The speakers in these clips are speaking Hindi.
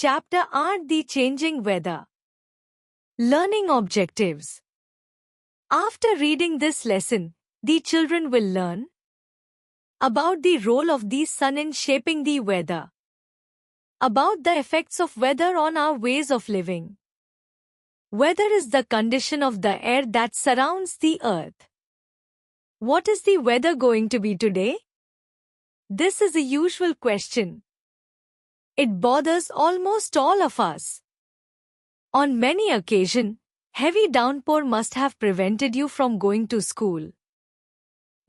Chapter 8, The Changing Weather. Learning Objectives. After reading this lesson, the children will learn about the role of the sun in shaping the weather, about the effects of weather on our ways of living. Weather is the condition of the air that surrounds the earth. What is the weather going to be today? This is a usual question. It bothers almost all of us. On many occasions, heavy downpour must have prevented you from going to school.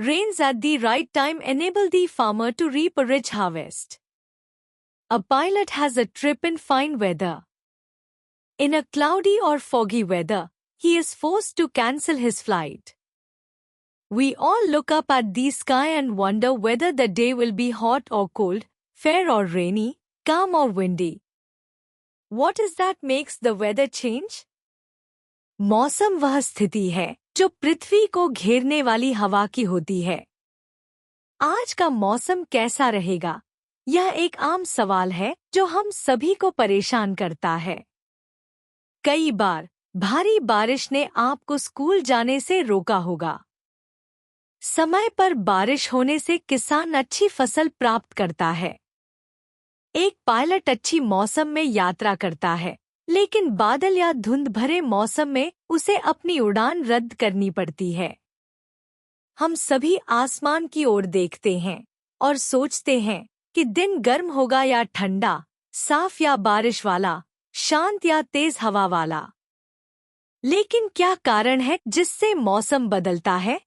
Rains at the right time enable the farmer to reap a rich harvest. A pilot has a trip in fine weather. In a cloudy or foggy weather, he is forced to cancel his flight. We all look up at the sky and wonder whether the day will be hot or cold, fair or rainy, calm or windy. What is that makes the weather change? मौसम वह स्थिति है जो पृथ्वी को घेरने वाली हवा की होती है। आज का मौसम कैसा रहेगा? यह एक आम सवाल है जो हम सभी को परेशान करता है। कई बार भारी बारिश ने आपको स्कूल जाने से रोका होगा। समय पर बारिश होने से किसान अच्छी फसल प्राप्त करता है। एक पायलट अच्छी मौसम में यात्रा करता है, लेकिन बादल या धुंध भरे मौसम में उसे अपनी उड़ान रद्द करनी पड़ती है। हम सभी आसमान की ओर देखते हैं और सोचते हैं कि दिन गर्म होगा या ठंडा, साफ या बारिश वाला, शांत या तेज हवा वाला। लेकिन क्या कारण है जिससे मौसम बदलता है?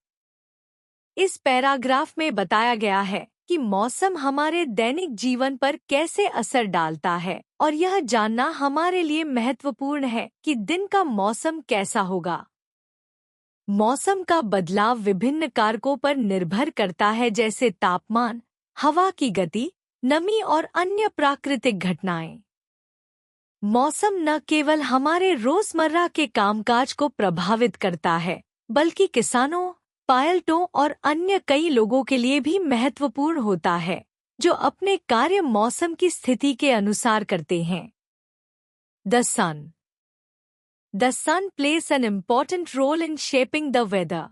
इस पैराग्राफ में बताया गया है कि मौसम हमारे दैनिक जीवन पर कैसे असर डालता है और यह जानना हमारे लिए महत्वपूर्ण है कि दिन का मौसम कैसा होगा। मौसम का बदलाव विभिन्न कारकों पर निर्भर करता है, जैसे तापमान, हवा की गति, नमी और अन्य प्राकृतिक घटनाएं। मौसम न केवल हमारे रोजमर्रा के कामकाज को प्रभावित करता है, बल्कि किसानों, पायलटों और अन्य कई लोगों के लिए भी महत्वपूर्ण होता है, जो अपने कार्य मौसम की स्थिति के अनुसार करते हैं। The sun. The sun plays an important role in shaping the weather.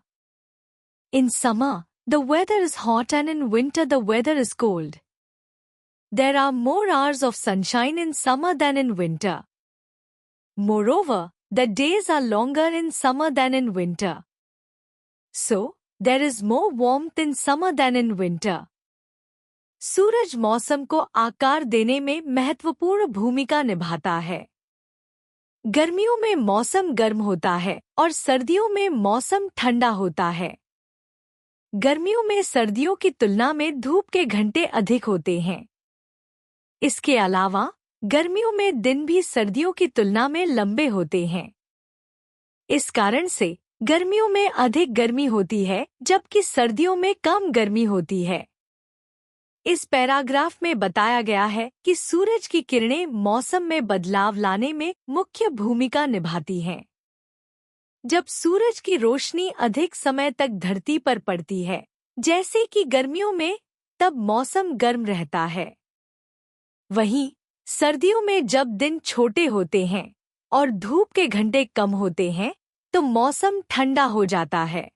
In summer, the weather is hot and in winter the weather is cold. There are more hours of sunshine in summer than in winter. Moreover, the days are longer in summer than in winter. So, there is more warmth in summer than in winter. सूरज मौसम को आकार देने में महत्वपूर्ण भूमिका निभाता है। गर्मियों में मौसम गर्म होता है और सर्दियों में मौसम ठंडा होता है। गर्मियों में सर्दियों की तुलना में धूप के घंटे अधिक होते हैं। इसके अलावा, गर्मियों में दिन भी सर्दियों की तुलना में लंबे होते हैं। इस कारण से गर्मियों में अधिक गर्मी होती है, जबकि सर्दियों में कम गर्मी होती है। इस पैराग्राफ में बताया गया है कि सूरज की किरणें मौसम में बदलाव लाने में मुख्य भूमिका निभाती हैं। जब सूरज की रोशनी अधिक समय तक धरती पर पड़ती है, जैसे कि गर्मियों में, तब मौसम गर्म रहता है। वहीं सर्दियों में जब दिन छोटे होते हैं और धूप के घंटे कम होते हैं, तो मौसम ठंडा हो जाता है।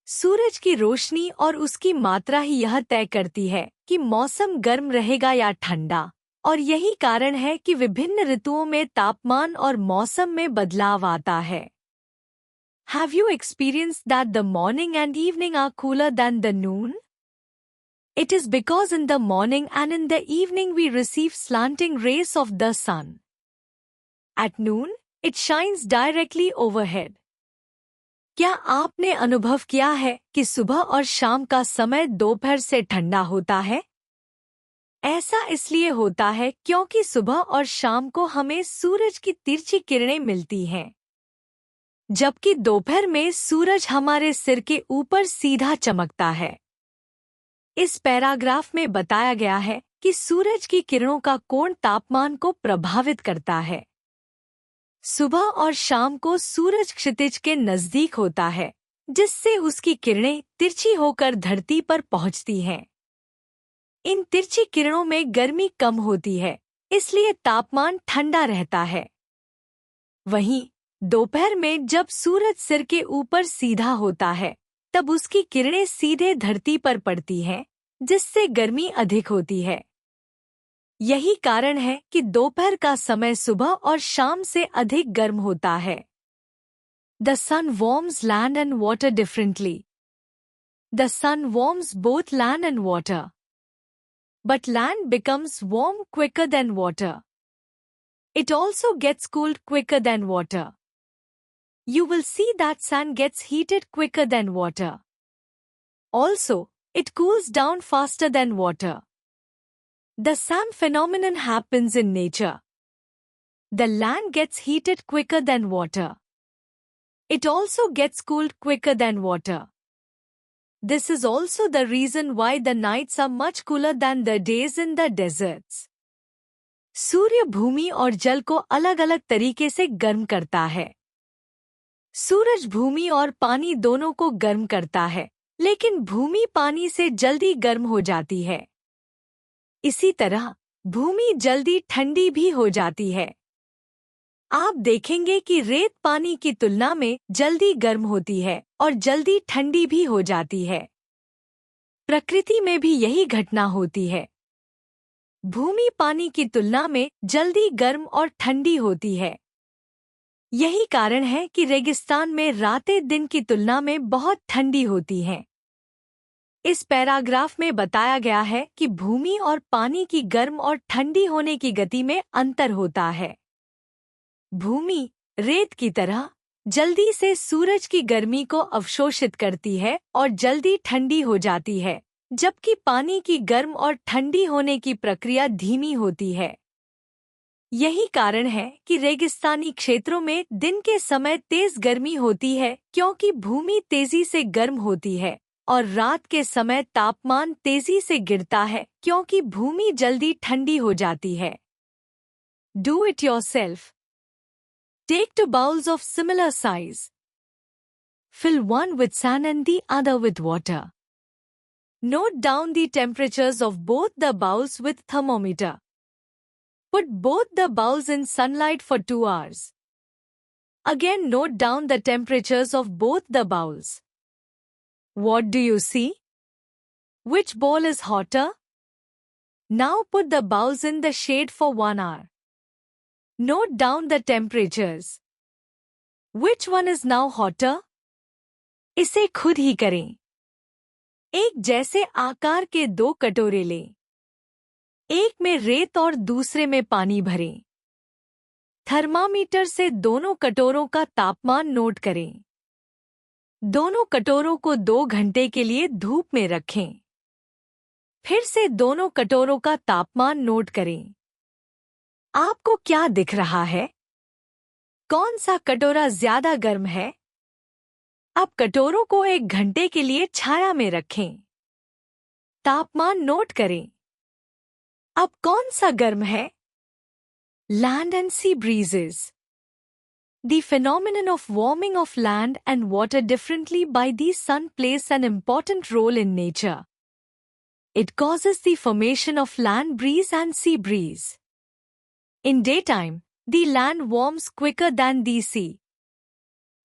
सूरज की रोशनी और उसकी मात्रा ही यह तय करती है कि मौसम गर्म रहेगा या ठंडा, और यही कारण है कि विभिन्न ऋतुओं में तापमान और मौसम में बदलाव आता है। Have you experienced that the morning and evening are cooler than the noon? It is because in the morning and in the evening we receive slanting rays of the sun. At noon, it shines directly overhead. क्या आपने अनुभव किया है कि सुबह और शाम का समय दोपहर से ठंडा होता है? ऐसा इसलिए होता है क्योंकि सुबह और शाम को हमें सूरज की तिरछी किरणें मिलती हैं, जबकि दोपहर में सूरज हमारे सिर के ऊपर सीधा चमकता है। इस पैराग्राफ में बताया गया है कि सूरज की किरणों का कोण तापमान को प्रभावित करता है। सुबह और शाम को सूरज क्षितिज के नजदीक होता है, जिससे उसकी किरणें तिरछी होकर धरती पर पहुंचती हैं। इन तिरछी किरणों में गर्मी कम होती है, इसलिए तापमान ठंडा रहता है। वहीं दोपहर में जब सूरज सिर के ऊपर सीधा होता है, तब उसकी किरणें सीधे धरती पर पड़ती हैं, जिससे गर्मी अधिक होती है। यही कारण है कि दोपहर का समय सुबह और शाम से अधिक गर्म होता है। The sun warms land and water differently. The sun warms both land and water. But land becomes warm quicker than water. It also gets cooled quicker than water. You will see that sun gets heated quicker than water. Also, it cools down faster than water. The same phenomenon happens in nature. The land gets heated quicker than water. It also gets cooled quicker than water. This is also the reason why the nights are much cooler than the days in the deserts. सूर्य भूमि और जल को अलग-अलग तरीके से गर्म करता है। सूरज भूमि और पानी दोनों को गर्म करता है, लेकिन भूमि पानी से जल्दी गर्म हो जाती है। इसी तरह भूमि जल्दी ठंडी भी हो जाती है। आप देखेंगे कि रेत पानी की तुलना में जल्दी गर्म होती है और जल्दी ठंडी भी हो जाती है। प्रकृति में भी यही घटना होती है। भूमि पानी की तुलना में जल्दी गर्म और ठंडी होती है। यही कारण है कि रेगिस्तान में रातें दिन की तुलना में बहुत ठंडी होती हैं। इस पैराग्राफ में बताया गया है कि भूमि और पानी की गर्म और ठंडी होने की गति में अंतर होता है। भूमि रेत की तरह जल्दी से सूरज की गर्मी को अवशोषित करती है और जल्दी ठंडी हो जाती है, जबकि पानी की गर्म और ठंडी होने की प्रक्रिया धीमी होती है। यही कारण है कि रेगिस्तानी क्षेत्रों में दिन के समय तेज गर्मी होती है, क्योंकि भूमि तेजी से गर्म होती है, और रात के समय तापमान तेजी से गिरता है, क्योंकि भूमि जल्दी ठंडी हो जाती है। Do it yourself. Take 2 bowls of similar size. Fill one with sand and the other with water. Note down the temperatures of both the bowls with thermometer. Put both the bowls in sunlight for 2 hours. Again note down the temperatures of both the bowls. What do you see? Which bowl is hotter? Now put the bowls in the shade for 1 hour. Note down the temperatures. Which one is now hotter? इसे खुद ही करें। एक जैसे आकार के 2 कटोरे लें। एक में रेत और दूसरे में पानी भरें। थर्मामीटर से दोनों कटोरों का तापमान नोट करें। दोनों कटोरों को 2 घंटे के लिए धूप में रखें। फिर से दोनों कटोरों का तापमान नोट करें। आपको क्या दिख रहा है? कौन सा कटोरा ज्यादा गर्म है? अब कटोरों को 1 घंटे के लिए छाया में रखें। तापमान नोट करें। अब कौन सा गर्म है? Land and sea breezes. The phenomenon of warming of land and water differently by the sun plays an important role in nature. It causes the formation of land breeze and sea breeze. In daytime, the land warms quicker than the sea.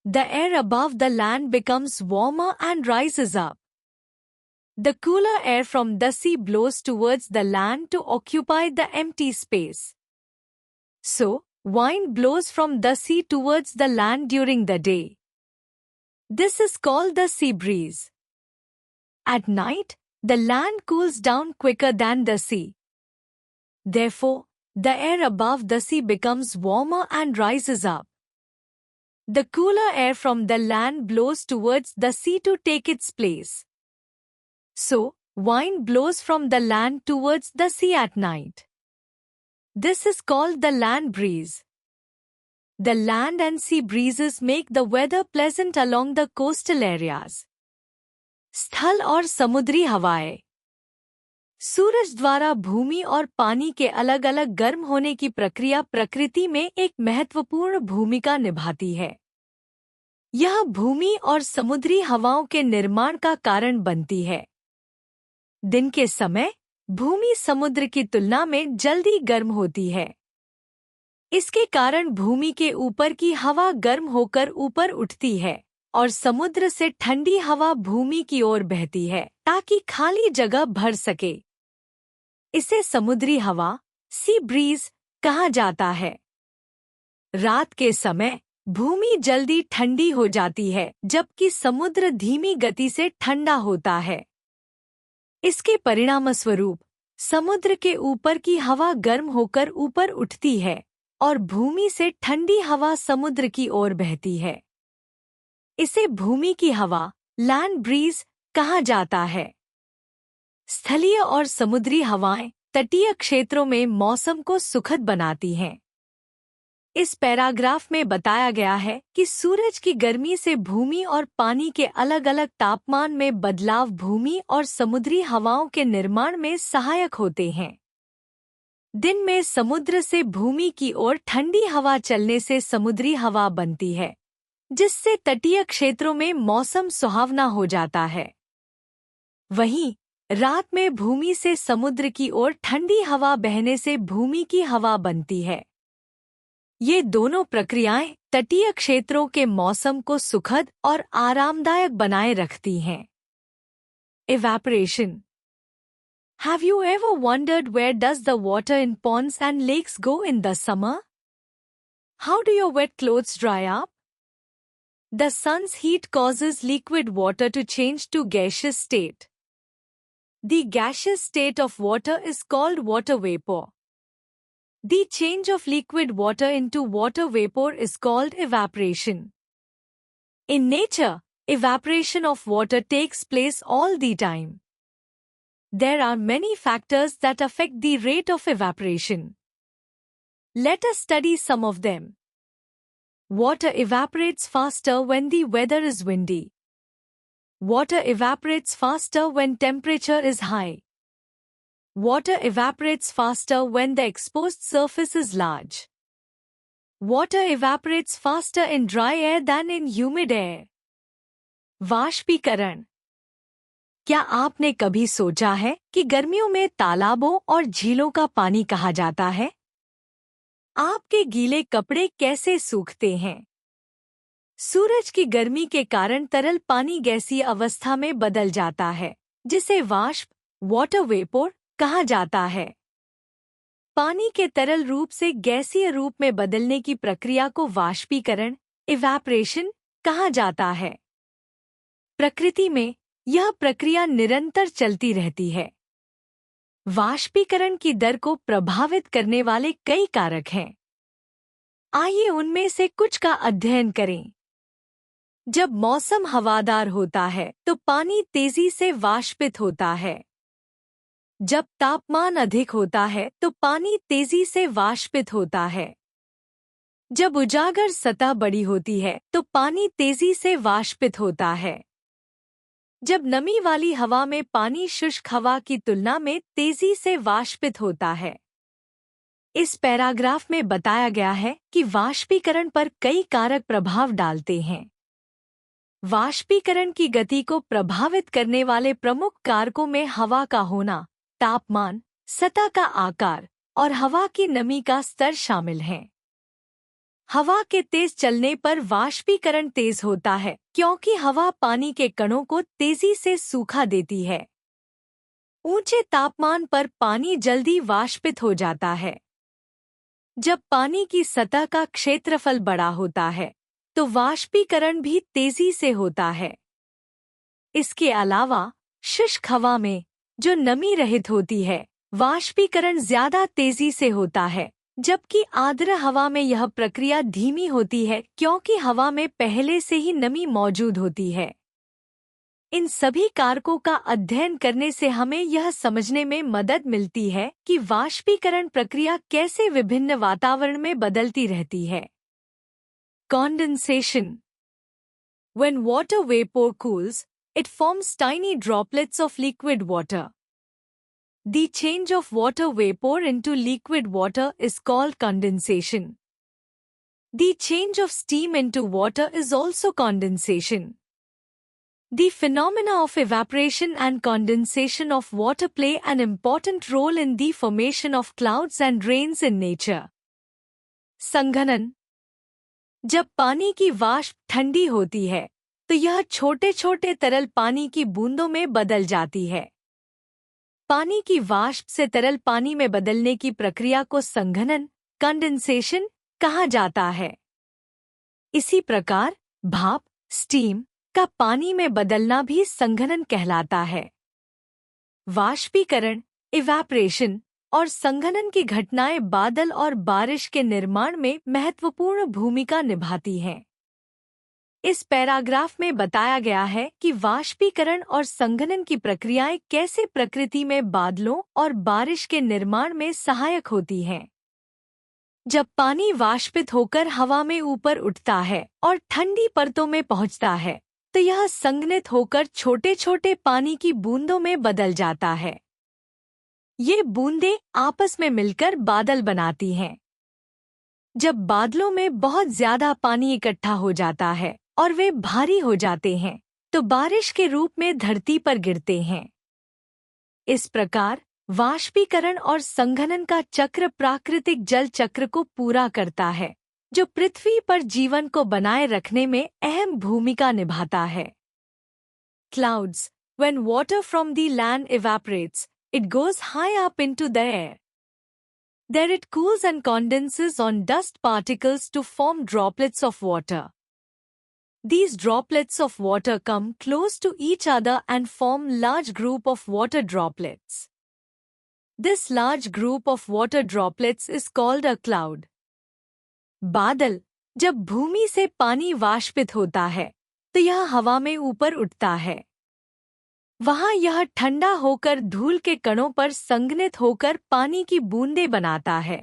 The air above the land becomes warmer and rises up. The cooler air from the sea blows towards the land to occupy the empty space. So, wind blows from the sea towards the land during the day. This is called the sea breeze. At night, the land cools down quicker than the sea. Therefore, the air above the sea becomes warmer and rises up. The cooler air from the land blows towards the sea to take its place. So, wind blows from the land towards the sea at night. This is called the land breeze. The land and sea breezes make the weather pleasant along the coastal areas. स्थल और समुद्री हवाएं। सूरज द्वारा भूमि और पानी के अलग-अलग गर्म होने की प्रक्रिया प्रकृति में एक महत्वपूर्ण भूमिका निभाती है। यह भूमि और समुद्री हवाओं के निर्माण का कारण बनती है। दिन के समय भूमि समुद्र की तुलना में जल्दी गर्म होती है। इसके कारण भूमि के ऊपर की हवा गर्म होकर ऊपर उठती है और समुद्र से ठंडी हवा भूमि की ओर बहती है ताकि खाली जगह भर सके। इसे समुद्री हवा, सी ब्रीज, कहा जाता है। रात के समय भूमि जल्दी ठंडी हो जाती है जबकि समुद्र धीमी गति से ठंडा होता है। इसके परिणामस्वरूप समुद्र के ऊपर की हवा गर्म होकर ऊपर उठती है और भूमि से ठंडी हवा समुद्र की ओर बहती है। इसे भूमि की हवा, लैंड ब्रीज, कहा जाता है। स्थलीय और समुद्री हवाएं तटीय क्षेत्रों में मौसम को सुखद बनाती हैं। इस पैराग्राफ में बताया गया है कि सूरज की गर्मी से भूमि और पानी के अलग-अलग तापमान में बदलाव भूमि और समुद्री हवाओं के निर्माण में सहायक होते हैं। दिन में समुद्र से भूमि की ओर ठंडी हवा चलने से समुद्री हवा बनती है, जिससे तटीय क्षेत्रों में मौसम सुहावना हो जाता है। वहीं रात में भूमि से समुद्र की ओर ठंडी हवा बहने से भूमि की हवा बनती है। ये दोनों प्रक्रियाएं तटीय क्षेत्रों के मौसम को सुखद और आरामदायक बनाए रखती हैं। Evaporation. Have you ever wondered where does the water in ponds and lakes go in the summer? How do your wet clothes dry up? The sun's heat causes liquid water to change to gaseous state. The gaseous state of water is called water vapor. The change of liquid water into water vapor is called evaporation. In nature, evaporation of water takes place all the time. There are many factors that affect the rate of evaporation. Let us study some of them. Water evaporates faster when the weather is windy. Water evaporates faster when temperature is high. Water evaporates faster when the exposed surface is large. Water evaporates faster in dry air than in humid air. वाष्पीकरण। क्या आपने कभी सोचा है कि गर्मियों में तालाबों और झीलों का पानी कहा जाता है? आपके गीले कपड़े कैसे सूखते हैं? सूरज की गर्मी के कारण तरल पानी गैसीय अवस्था में बदल जाता है, जिसे वाष्प, वाटर वेपोर, कहा जाता है। पानी के तरल रूप से गैसीय रूप में बदलने की प्रक्रिया को वाष्पीकरण, इवैपोरेशन, कहा जाता है। प्रकृति में यह प्रक्रिया निरंतर चलती रहती है। वाष्पीकरण की दर को प्रभावित करने वाले कई कारक हैं। आइए उनमें से कुछ का अध्ययन करें। जब मौसम हवादार होता है तो पानी तेजी से वाष्पित होता है। जब तापमान अधिक होता है तो पानी तेजी से वाष्पित होता है। जब उजागर सतह बड़ी होती है तो पानी तेजी से वाष्पित होता है। जब नमी वाली हवा में पानी शुष्क हवा की तुलना में तेजी से वाष्पित होता है। इस पैराग्राफ में बताया गया है कि वाष्पीकरण पर कई कारक प्रभाव डालते हैं। वाष्पीकरण की गति को प्रभावित करने वाले प्रमुख कारकों में हवा का होना, तापमान, सतह का आकार और हवा की नमी का स्तर शामिल हैं। हवा के तेज चलने पर वाष्पीकरण तेज होता है क्योंकि हवा पानी के कणों को तेजी से सूखा देती है। ऊंचे तापमान पर पानी जल्दी वाष्पित हो जाता है। जब पानी की सतह का क्षेत्रफल बड़ा होता है तो वाष्पीकरण भी तेजी से होता है। इसके अलावा शुष्क हवा में, जो नमी रहित होती है, वाष्पीकरण ज्यादा तेजी से होता है, जबकि आर्द्र हवा में यह प्रक्रिया धीमी होती है क्योंकि हवा में पहले से ही नमी मौजूद होती है। इन सभी कारकों का अध्ययन करने से हमें यह समझने में मदद मिलती है कि वाष्पीकरण प्रक्रिया कैसे विभिन्न वातावरण में बदलती रहती है। Condensation. When water vapor cools, it forms tiny droplets of liquid water. The change of water vapor into liquid water is called condensation. The change of steam into water is also condensation. The phenomena of evaporation and condensation of water play an important role in the formation of clouds and rains in nature. संघनन। जब पानी की वाष्प ठंडी होती है तो यह छोटे छोटे तरल पानी की बूंदों में बदल जाती है। पानी की वाष्प से तरल पानी में बदलने की प्रक्रिया को संघनन कंडेंसेशन कहा जाता है। इसी प्रकार भाप स्टीम का पानी में बदलना भी संघनन कहलाता है। वाष्पीकरण इवैपोरेशन और संघनन की घटनाएं बादल और बारिश के निर्माण में महत्वपूर्ण भूमिका निभाती हैं। इस पैराग्राफ में बताया गया है कि वाष्पीकरण और संघनन की प्रक्रियाएं कैसे प्रकृति में बादलों और बारिश के निर्माण में सहायक होती हैं। जब पानी वाष्पित होकर हवा में ऊपर उठता है और ठंडी परतों में पहुंचता है तो यह संघनित होकर छोटे छोटे पानी की बूंदों में बदल जाता है। ये बूंदें आपस में मिलकर बादल बनाती हैं। जब बादलों में बहुत ज्यादा पानी इकट्ठा हो जाता है और वे भारी हो जाते हैं तो बारिश के रूप में धरती पर गिरते हैं। इस प्रकार वाष्पीकरण और संघनन का चक्र प्राकृतिक जल चक्र को पूरा करता है, जो पृथ्वी पर जीवन को बनाए रखने में अहम भूमिका निभाता है। Clouds, when water from the land evaporates, it goes high up into the air. There it cools and condenses on dust particles to form droplets of water. These droplets of water come close to each other and form large group of water droplets. This large group of water droplets is called a cloud. बादल जब भूमि से पानी वाष्पित होता है तो यह हवा में ऊपर उठता है। वहां यह ठंडा होकर धूल के कणों पर संघनित होकर पानी की बूंदें बनाता है।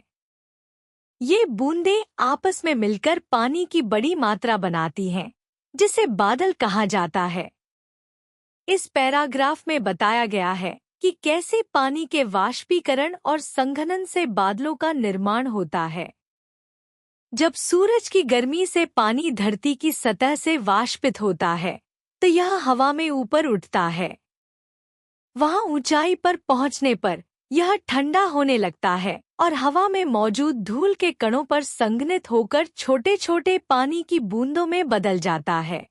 ये बूंदें आपस में मिलकर पानी की बड़ी मात्रा बनाती हैं, जिसे बादल कहा जाता है। इस पैराग्राफ में बताया गया है कि कैसे पानी के वाष्पीकरण और संघनन से बादलों का निर्माण होता है। जब सूरज की गर्मी से पानी धरती की सतह से वाष्पित होता है तो यह हवा में ऊपर उठता है। वहां ऊंचाई पर पहुंचने पर यह ठंडा होने लगता है और हवा में मौजूद धूल के कणों पर संघनित होकर छोटे छोटे पानी की बूंदों में बदल जाता है।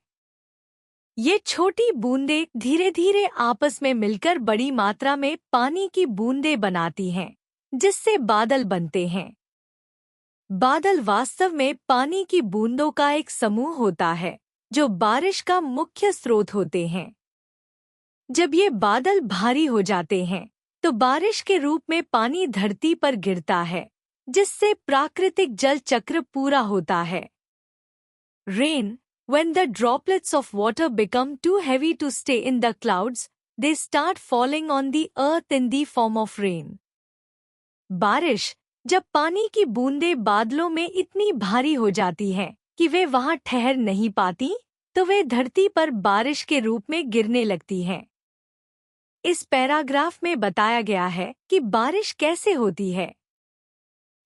ये छोटी बूंदें धीरे धीरे आपस में मिलकर बड़ी मात्रा में पानी की बूंदें बनाती हैं, जिससे बादल बनते हैं। बादल वास्तव में पानी की बूंदों का एक समूह होता है जो बारिश का मुख्य स्रोत होते हैं। जब ये बादल भारी हो जाते हैं तो बारिश के रूप में पानी धरती पर गिरता है, जिससे प्राकृतिक जल चक्र पूरा होता है। Rain, when the droplets of water become too heavy to stay in the clouds, they start falling on the earth in the form of rain. बारिश जब पानी की बूंदें बादलों में इतनी भारी हो जाती हैं कि वे वहां ठहर नहीं पाती तो वे धरती पर बारिश के रूप में गिरने लगती हैं। इस पैराग्राफ में बताया गया है कि बारिश कैसे होती है।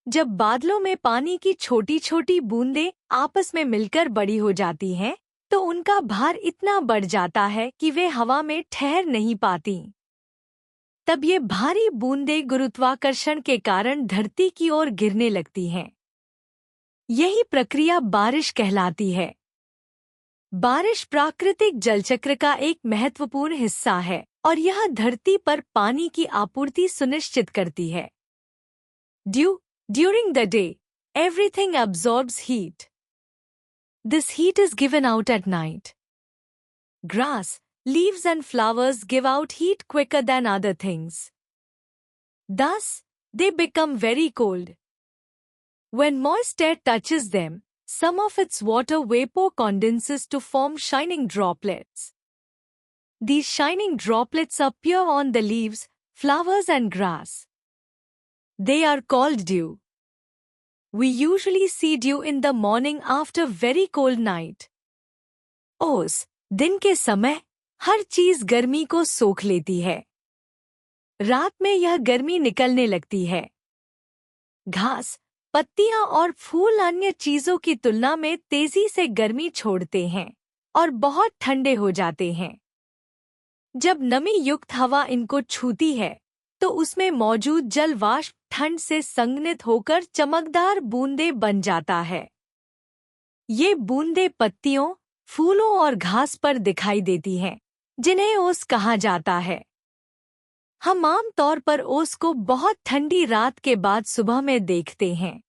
जब बादलों में पानी की छोटी छोटी बूंदें आपस में मिलकर बड़ी हो जाती हैं तो उनका भार इतना बढ़ जाता है कि वे हवा में ठहर नहीं पाती। तब ये भारी बूंदें गुरुत्वाकर्षण के कारण धरती की ओर गिरने लगती हैं। यही प्रक्रिया बारिश कहलाती है। बारिश प्राकृतिक जलचक्र का एक महत्वपूर्ण हिस्सा है और यह धरती पर पानी की आपूर्ति सुनिश्चित करती है। During the day, everything absorbs heat. This heat is given out at night. Grass, leaves and flowers give out heat quicker than other things. Thus, they become very cold. When moist air touches them, some of its water vapor condenses to form shining droplets. These shining droplets appear on the leaves, flowers and grass. They are called dew. We usually see dew in the morning after very cold night. ओस दिन के समय हर चीज गर्मी को सोख लेती है। रात में यह गर्मी निकलने लगती है। घास, पत्तियां और फूल अन्य चीजों की तुलना में तेजी से गर्मी छोड़ते हैं और बहुत ठंडे हो जाते हैं। जब नमी युक्त हवा इनको छूती है तो उसमें मौजूद जल वाष्प ठंड से संघनित होकर चमकदार बूंदें बन जाता है। ये बूंदें पत्तियों, फूलों और घास पर दिखाई देती हैं, जिन्हें ओस कहा जाता है। हम आम तौर पर ओस को बहुत ठंडी रात के बाद सुबह में देखते हैं।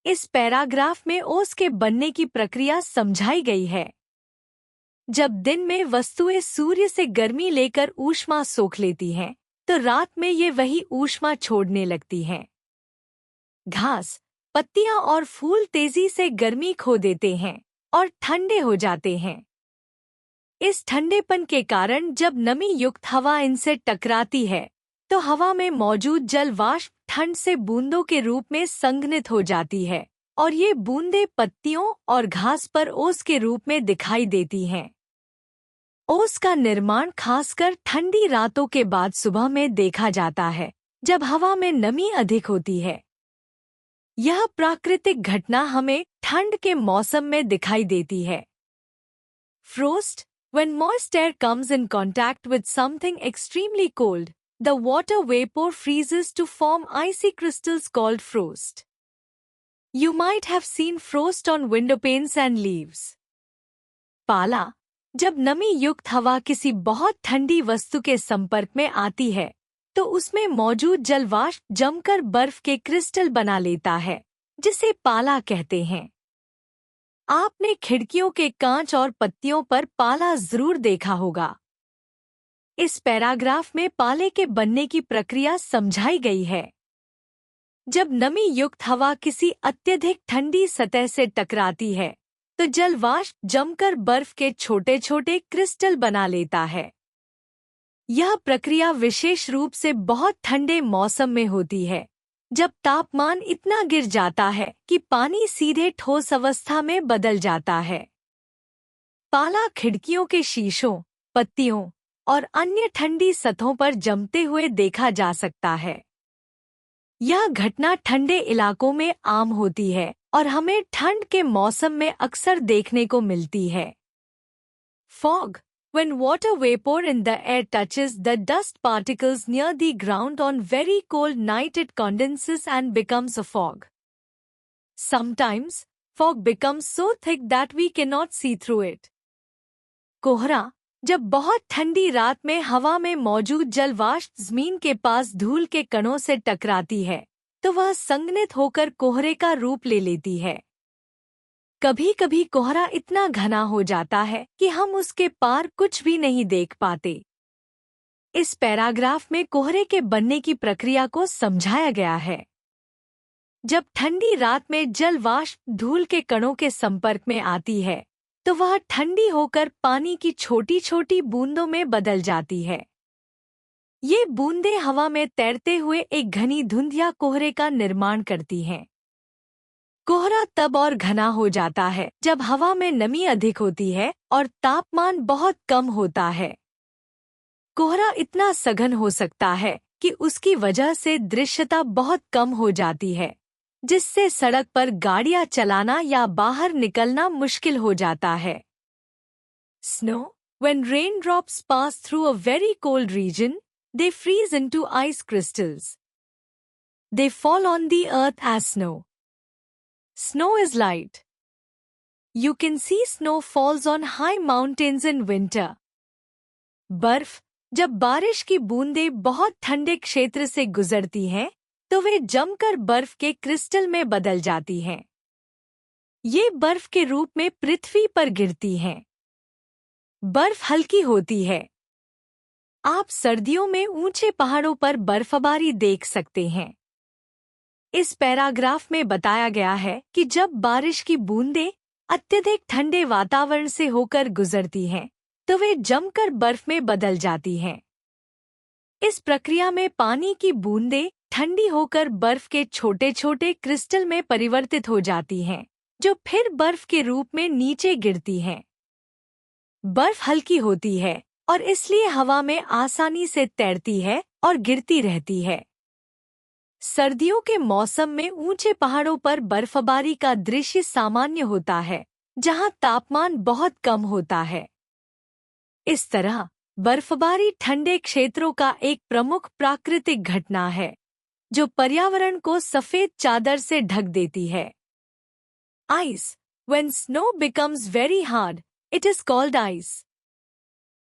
इस पैराग्राफ में ओस के बनने की प्रक्रिया समझाई गई है। जब दिन में वस्तुएं सूर्य से गर्मी लेकर ऊष्मा सोख लेती हैं, तो रात में ये वही ऊष्मा छोड़ने लगती हैं। घास, पत्तियां और फूल तेजी से गर्मी खो देते हैं और ठंडे हो जाते हैं। इस ठंडेपन के कारण जब नमी युक्त हवा इनसे टकराती है, तो हवा में मौजूद जल वाष्प ठंड से बूंदों के रूप में संघनित हो जाती है और ये बूंदें पत्तियों और घास पर ओस के रूप में दिखाई देती हैं। ओस का निर्माण खासकर ठंडी रातों के बाद सुबह में देखा जाता है, जब हवा में नमी अधिक होती है। यह प्राकृतिक घटना हमें ठंड के मौसम में दिखाई देती है। Frost, when moist air comes in contact with something extremely cold, the water vapor freezes to form icy crystals called frost. You might have seen frost on windowpanes and leaves. पाला, जब नमी युक्त हवा किसी बहुत ठंडी वस्तु के संपर्क में आती है, तो उसमें मौजूद जल वाष्प जमकर बर्फ के क्रिस्टल बना लेता है, जिसे पाला कहते हैं। आपने खिड़कियों के कांच और पत्तियों पर पाला जरूर देखा होगा। इस पैराग्राफ में पाले के बनने की प्रक्रिया समझाई गई है। जब नमी युक्त हवा किसी अत्यधिक ठंडी सतह से टकराती है, तो जल वाष्प जमकर बर्फ के छोटे छोटे क्रिस्टल बना लेता है। यह प्रक्रिया विशेष रूप से बहुत ठंडे मौसम में होती है, जब तापमान इतना गिर जाता है कि पानी सीधे ठोस अवस्था में बदल जाता है। पाला खिड़कियों के शीशों, पत्तियों और अन्य ठंडी सतहों पर जमते हुए देखा जा सकता है। यह घटना ठंडे इलाकों में आम होती है और हमें ठंड के मौसम में अक्सर देखने को मिलती है। Fog, when water vapor in the air touches the dust particles near the ground on very cold night, it condenses and becomes a fog. Sometimes, fog becomes so thick that we cannot see through it. कोहरा, जब बहुत ठंडी रात में हवा में मौजूद जल वाष्प जमीन के पास धूल के कणों से टकराती है, तो वह संघनित होकर कोहरे का रूप ले लेती है। कभी कभी कोहरा इतना घना हो जाता है कि हम उसके पार कुछ भी नहीं देख पाते। इस पैराग्राफ में कोहरे के बनने की प्रक्रिया को समझाया गया है। जब ठंडी रात में जल वाष्प धूल के कणों के संपर्क में आती है, तो वह ठंडी होकर पानी की छोटी छोटी बूंदों में बदल जाती है। ये बूंदें हवा में तैरते हुए एक घनी धुंध या कोहरे का निर्माण करती हैं। कोहरा तब और घना हो जाता है जब हवा में नमी अधिक होती है और तापमान बहुत कम होता है। कोहरा इतना सघन हो सकता है कि उसकी वजह से दृश्यता बहुत कम हो जाती है, जिससे सड़क पर गाड़ियां चलाना या बाहर निकलना मुश्किल हो जाता है। Snow, when raindrops pass through a very cold region, they freeze into ice crystals. They fall on the earth as snow. Snow is light. You can see snow falls on high mountains in winter. बर्फ, जब बारिश की बूंदें बहुत ठंडे क्षेत्र से गुजरती हैं, तो वे जमकर बर्फ के क्रिस्टल में बदल जाती हैं। ये बर्फ के रूप में पृथ्वी पर गिरती हैं। बर्फ हल्की होती है। आप सर्दियों में ऊंचे पहाड़ों पर बर्फबारी देख सकते हैं। इस पैराग्राफ में बताया गया है कि जब बारिश की बूंदें अत्यधिक ठंडे वातावरण से होकर गुजरती हैं, तो वे जमकर बर्फ में बदल जाती हैं। इस प्रक्रिया में पानी की बूंदें ठंडी होकर बर्फ के छोटे छोटे क्रिस्टल में परिवर्तित हो जाती हैं, जो फिर बर्फ के रूप में नीचे गिरती हैं। बर्फ हल्की होती है और इसलिए हवा में आसानी से तैरती है और गिरती रहती है। सर्दियों के मौसम में ऊंचे पहाड़ों पर बर्फबारी का दृश्य सामान्य होता है, जहां तापमान बहुत कम होता है। इस तरह बर्फबारी ठंडे क्षेत्रों का एक प्रमुख प्राकृतिक घटना है जो पर्यावरण को सफेद चादर से ढक देती है। Ice, when snow becomes very hard, it is called ice.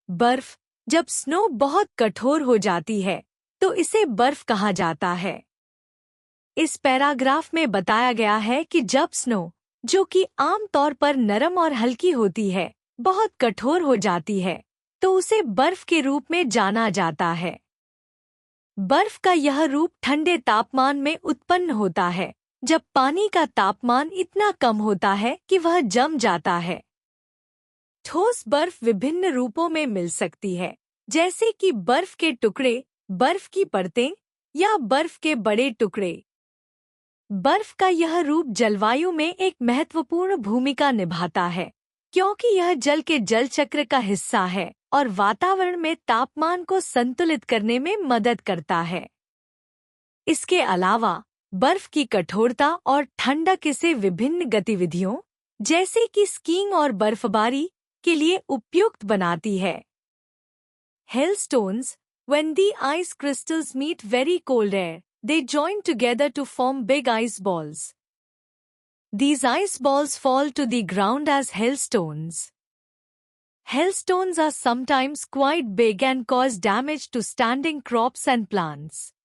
बर्फ जब स्नो बहुत कठोर हो जाती है तो इसे बर्फ कहा जाता है। इस पैराग्राफ में बताया गया है कि जब स्नो, जो कि आमतौर पर नरम और हल्की होती है, बहुत कठोर हो जाती है तो उसे बर्फ के रूप में जाना जाता है। बर्फ का यह रूप ठंडे तापमान में उत्पन्न होता है जब पानी का तापमान इतना कम होता है कि वह जम जाता है। ठोस बर्फ विभिन्न रूपों में मिल सकती है, जैसे कि बर्फ के टुकड़े, बर्फ की परतें या बर्फ के बड़े टुकड़े। बर्फ का यह रूप जलवायु में एक महत्वपूर्ण भूमिका निभाता है क्योंकि यह जल के जल चक्र का हिस्सा है और वातावरण में तापमान को संतुलित करने में मदद करता है। इसके अलावा बर्फ की कठोरता और ठंडक इसे विभिन्न गतिविधियों जैसे कि स्कीइंग और बर्फबारी के लिए उपयुक्त बनाती है। Hailstones, when the ice crystals meet very cold air, they join together to form big ice balls. These ice balls fall to the ground as hailstones. Hailstones are sometimes quite big and cause damage to standing crops and plants.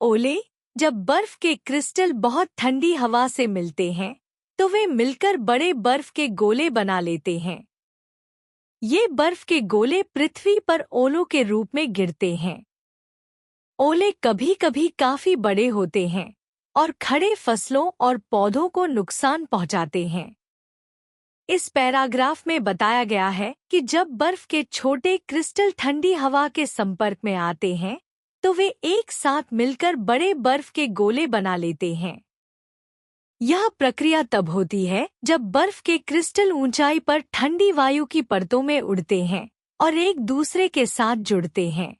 ओले, जब बर्फ के क्रिस्टल बहुत ठंडी हवा से मिलते हैं तो वे मिलकर बड़े बर्फ के गोले बना लेते हैं। ये बर्फ के गोले पृथ्वी पर ओलों के रूप में गिरते हैं। ओले कभी-कभी काफी बड़े होते हैं और खड़े फसलों और पौधों को नुकसान पहुंचाते हैं। इस पैराग्राफ में बताया गया है कि जब बर्फ के छोटे क्रिस्टल ठंडी हवा के संपर्क में आते हैं तो वे एक साथ मिलकर बड़े बर्फ के गोले बना लेते हैं। यह प्रक्रिया तब होती है जब बर्फ के क्रिस्टल ऊंचाई पर ठंडी वायु की परतों में उड़ते हैं और एक दूसरे के साथ जुड़ते हैं।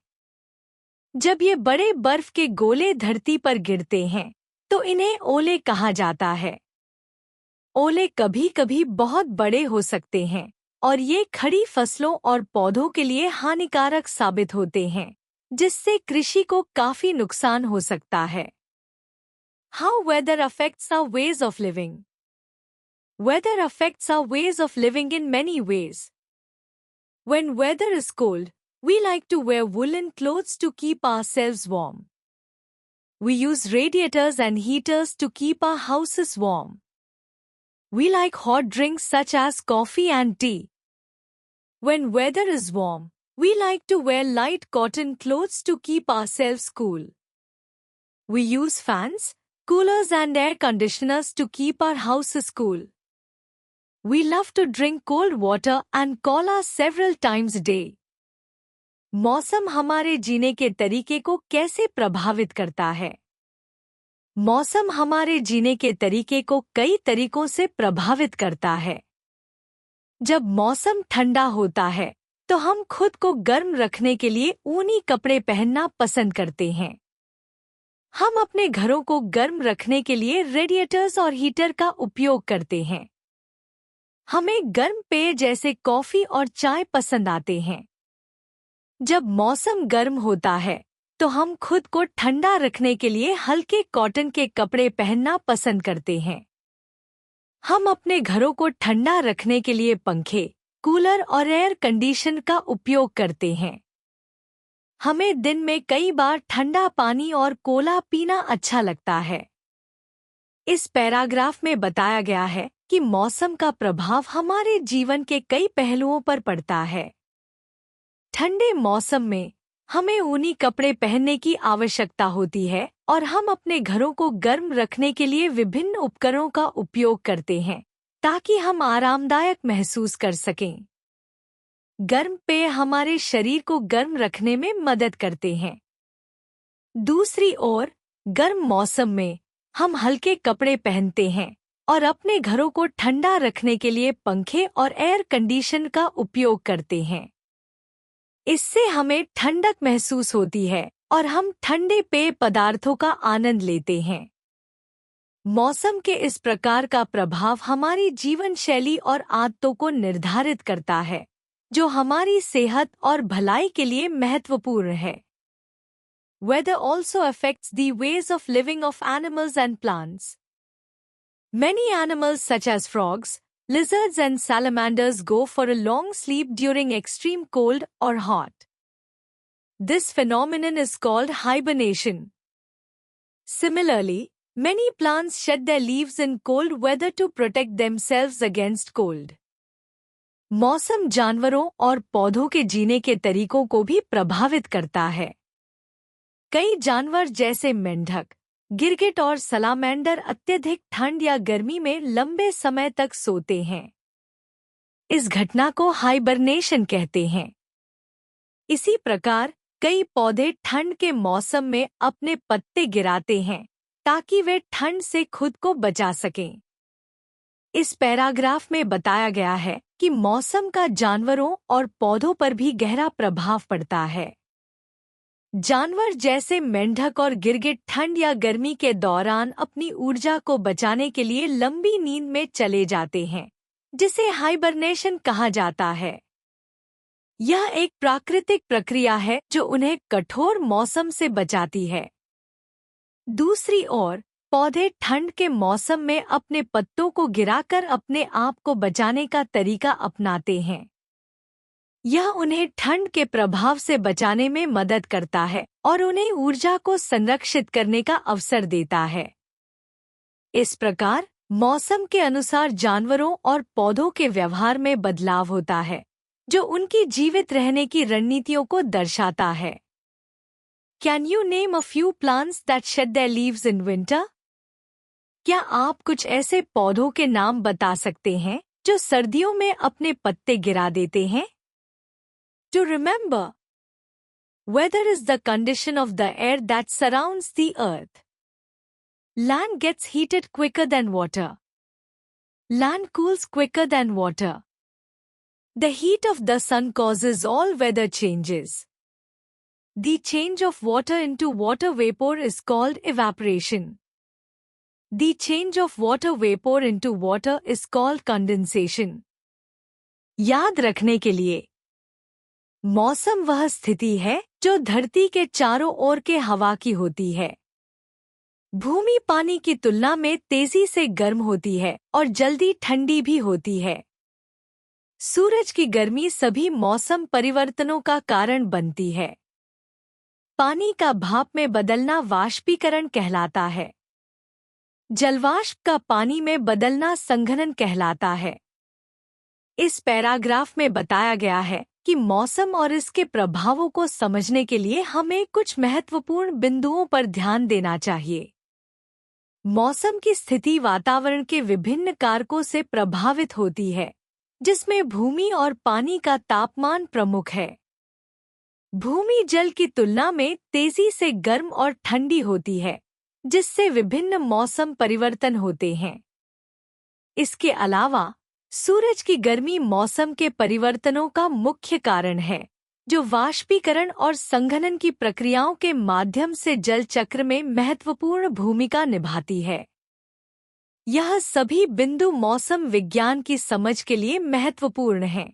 जब ये बड़े बर्फ के गोले धरती पर गिरते हैं तो इन्हें ओले कहा जाता है। ओले कभी-कभी बहुत बड़े हो सकते हैं और ये खड़ी फसलों और पौधों के लिए हानिकारक साबित होते हैं, जिससे कृषि को काफी नुकसान हो सकता है। How weather affects our ways of living. Weather affects our ways of living in many ways. When weather is cold, we like to wear woolen clothes to keep ourselves warm. We use radiators and heaters to keep our houses warm. We like hot drinks such as coffee and tea. When weather is warm, we like to wear light cotton clothes to keep ourselves cool. We use fans, coolers and air conditioners to keep our houses cool. We love to drink cold water and cola several times a day. मौसम हमारे जीने के तरीके को कैसे प्रभावित करता है? मौसम हमारे जीने के तरीके को कई तरीकों से प्रभावित करता है। जब मौसम ठंडा होता है तो हम खुद को गर्म रखने के लिए ऊनी कपड़े पहनना पसंद करते हैं। हम अपने घरों को गर्म रखने के लिए रेडिएटर्स और हीटर का उपयोग करते हैं। हमें गर्म पेय जैसे कॉफी और चाय पसंद आते हैं। जब मौसम गर्म होता है तो हम खुद को ठंडा रखने के लिए हल्के कॉटन के कपड़े पहनना पसंद करते हैं। हम अपने घरों को ठंडा रखने के लिए पंखे, कूलर और एयर कंडीशन का उपयोग करते हैं। हमें दिन में कई बार ठंडा पानी और कोला पीना अच्छा लगता है। इस पैराग्राफ में बताया गया है कि मौसम का प्रभाव हमारे जीवन के कई पहलुओं पर पड़ता है। ठंडे मौसम में हमें ऊनी कपड़े पहनने की आवश्यकता होती है और हम अपने घरों को गर्म रखने के लिए विभिन्न उपकरणों का उपयोग करते हैं ताकि हम आरामदायक महसूस कर सकें। गर्म पेय हमारे शरीर को गर्म रखने में मदद करते हैं। दूसरी ओर गर्म मौसम में हम हल्के कपड़े पहनते हैं और अपने घरों को ठंडा रखने के लिए पंखे और एयर कंडीशन का उपयोग करते हैं। इससे हमें ठंडक महसूस होती है और हम ठंडे पेय पदार्थों का आनंद लेते हैं। मौसम के इस प्रकार का प्रभाव हमारी जीवन शैली और आदतों को निर्धारित करता है। जो हमारी सेहत और भलाई के लिए महत्वपूर्ण है। Weather also affects the ways of living of animals and plants. Many animals such as frogs, lizards and salamanders go for a long sleep during extreme cold or hot. This phenomenon is called hibernation. Similarly, many plants shed their leaves in cold weather to protect themselves against cold. मौसम जानवरों और पौधों के जीने के तरीकों को भी प्रभावित करता है। कई जानवर जैसे मेंढक, गिरगिट और सलामेंडर अत्यधिक ठंड या गर्मी में लंबे समय तक सोते हैं। इस घटना को हाइबरनेशन कहते हैं। इसी प्रकार कई पौधे ठंड के मौसम में अपने पत्ते गिराते हैं ताकि वे ठंड से खुद को बचा सकें। इस पैराग्राफ में बताया गया है कि मौसम का जानवरों और पौधों पर भी गहरा प्रभाव पड़ता है। जानवर जैसे मेंढक और गिरगिट ठंड या गर्मी के दौरान अपनी ऊर्जा को बचाने के लिए लंबी नींद में चले जाते हैं, जिसे हाइबरनेशन कहा जाता है। यह एक प्राकृतिक प्रक्रिया है जो उन्हें कठोर मौसम से बचाती है। दूसरी ओर पौधे ठंड के मौसम में अपने पत्तों को गिराकर अपने आप को बचाने का तरीका अपनाते हैं। यह उन्हें ठंड के प्रभाव से बचाने में मदद करता है और उन्हें ऊर्जा को संरक्षित करने का अवसर देता है। इस प्रकार मौसम के अनुसार जानवरों और पौधों के व्यवहार में बदलाव होता है, जो उनकी जीवित रहने की रणनीतियों को दर्शाता है। Can you name a few plants that shed their leaves in winter? क्या आप कुछ ऐसे पौधों के नाम बता सकते हैं जो सर्दियों में अपने पत्ते गिरा देते हैं? To remember, weather is the condition of the air that surrounds the earth. Land gets heated quicker than water. Land cools quicker than water. The heat of the sun causes all weather changes. The change of water into water vapor is called evaporation. The change of water vapor into water is called condensation. याद रखने के लिए, मौसम वह स्थिति है जो धरती के चारों ओर के हवा की होती है। भूमि पानी की तुलना में तेजी से गर्म होती है और जल्दी ठंडी भी होती है। सूरज की गर्मी सभी मौसम परिवर्तनों का कारण बनती है। पानी का भाप में बदलना वाष्पीकरण कहलाता है। जलवाष्प का पानी में बदलना संघनन कहलाता है। इस पैराग्राफ में बताया गया है कि मौसम और इसके प्रभावों को समझने के लिए हमें कुछ महत्वपूर्ण बिंदुओं पर ध्यान देना चाहिए। मौसम की स्थिति वातावरण के विभिन्न कारकों से प्रभावित होती है, जिसमें भूमि और पानी का तापमान प्रमुख है। भूमि जल की तुलना में तेजी से गर्म और ठंडी होती है, जिससे विभिन्न मौसम परिवर्तन होते हैं। इसके अलावा सूरज की गर्मी मौसम के परिवर्तनों का मुख्य कारण है, जो वाष्पीकरण और संघनन की प्रक्रियाओं के माध्यम से जल चक्र में महत्वपूर्ण भूमिका निभाती है। यह सभी बिंदु मौसम विज्ञान की समझ के लिए महत्वपूर्ण हैं।